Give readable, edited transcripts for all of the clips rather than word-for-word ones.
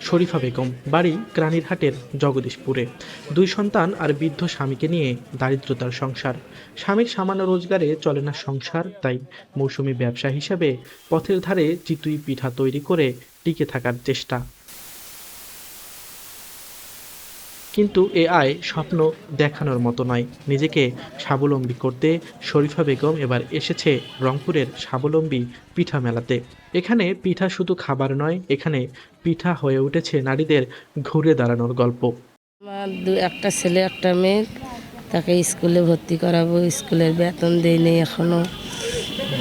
শরীফা বেগম, বাড়ি ক্রানীরহাটের জগদীশপুরে। 2 সন্তান আর বৃদ্ধ স্বামীকে নিয়ে দারিদ্রতার সংসার। স্বামীর সামান্য রোজগারে চলে না সংসার, তাই মৌসুমী ব্যবসা হিসেবে পথের ধারে চিতই পিঠা তৈরি করে টিকে থাকার চেষ্টা। কিন্তু এ আয় স্বপ্ন দেখানোর মতো নয়। নিজেকে স্বাবলম্বী করতে শরীফা বেগম এবার এসেছে রংপুরের স্বাবলম্বী পিঠা মেলাতে। এখানে পিঠা শুধু খাবার নয়, এখানে পিঠা হয়ে উঠেছে নারীদের ঘুরে দাঁড়ানোর গল্প। আমার একটা ছেলে একটা মেয়ে, তাকে স্কুলে ভর্তি করাবো, স্কুলের বেতন দেয়নি এখনো,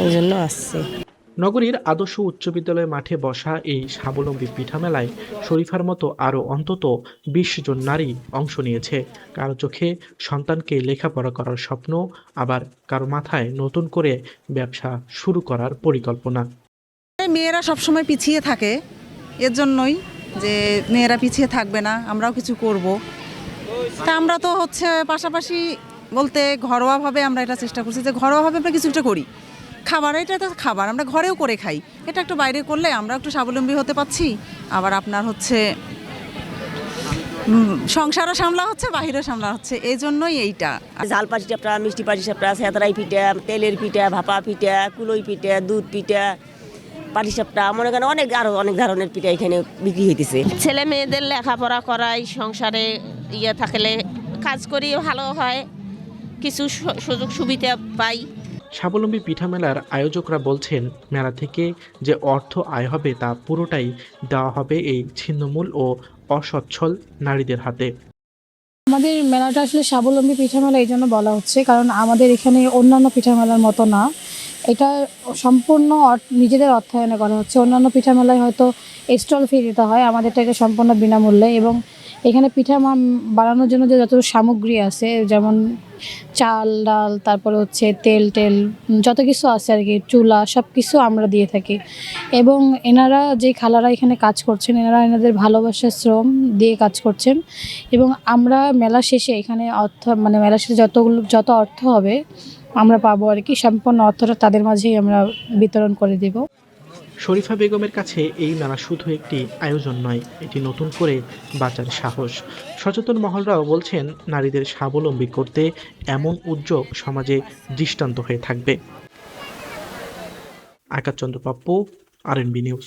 ওই জন্য আসছে। নগরীর আদর্শ উচ্চ বিদ্যালয় মাঠে বসা এই স্বাবলম্বী পিঠা মেলায় শরীফার মতো আরও অন্তত 20 জন নারী অংশ নিয়েছে। কারো চোখে সন্তানকে লেখাপড়া করার স্বপ্ন, আবার কারো মাথায় নতুন করে ব্যবসা শুরু করার পরিকল্পনা। মেয়েরা সবসময় পিছিয়ে থাকে, এর জন্যই যে মেয়েরা পিছিয়ে থাকবে না, আমরাও কিছু করব। তা আমরা তো পাশাপাশি বলতে ঘরোয়াভাবে আমরা এটা চেষ্টা করছি যে ঘরোয়াভাবে আমরা কিছু একটা করি। খাবার, এটা তো খাবার আমরা ঘরেও করে খাই, এটা একটু বাইরে করলে আমরা একটু স্বাবলম্বী হতে পারছি। আবার আপনার সংসারও সামলা হচ্ছে, বাহিরও সামলা হচ্ছে, এই জন্যই এইটা। ঝাল পাটিসাপটা, মিষ্টি পাটিসাপটা, সেতরাই পিঠা, তেলের পিঠা, ভাপা পিঠা, কুলোই পিঠা, দুধ পিঠা, পাটিসাপটা, মনে করেন আরো অনেক ধরনের পিঠা এখানে বিক্রি হইতেছে। ছেলে মেয়েদের লেখাপড়া করাই, সংসারে থাকলে কাজ করি ভালো হয়, কিছু সুযোগ সুবিধা পাই। স্বাবলম্বী পিঠা মেলার আয়োজকরা বলছেন, মেলা থেকে যে অর্থ আয় হবে তা পুরোটাই দেওয়া হবে এই ছিন্নমূল ও অসচ্ছল নারীদের হাতে। আমাদের মেলাটা আসলে স্বাবলম্বী পিঠা মেলা এই জন্য বলা হচ্ছে, কারণ আমাদের এখানে অন্যান্য পিঠা মেলার মতো না, এটা সম্পূর্ণ নিজেদের অর্থায়নে করা হচ্ছে। অন্যান্য পিঠা মেলায় হয়তো স্টল ফি দিতে হয়, আমাদেরটাকে সম্পূর্ণ বিনামূল্যে। এবং এখানে পিঠা বানানোর জন্য যে যত সামগ্রী আছে, যেমন চাল ডাল, তারপরে তেল যত কিছু আছে আর কি, চুলা, সব কিছু আমরা দিয়ে থাকি। এবং এনারা যে খালারা এখানে কাজ করছেন, এনাদের ভালোবাসার শ্রম দিয়ে কাজ করছেন। এবং আমরা মেলা শেষে এখানে মেলা শেষে যত অর্থ হবে আমরা পাবো আর কি, সম্পূর্ণ অর্থটা তাদের মাঝেই আমরা বিতরণ করে দেব। শরীফা বেগমের কাছে এই মেলা শুধু একটি আয়োজন নয়, এটি নতুন করে বাঁচার সাহস। সচেতন মহলরাও বলছেন, নারীদের স্বাবলম্বী করতে এমন উদ্যোগ সমাজে দৃষ্টান্ত হয়ে থাকবে। আকাশ চন্দ্র পাপ্পু, RNB নিউজ।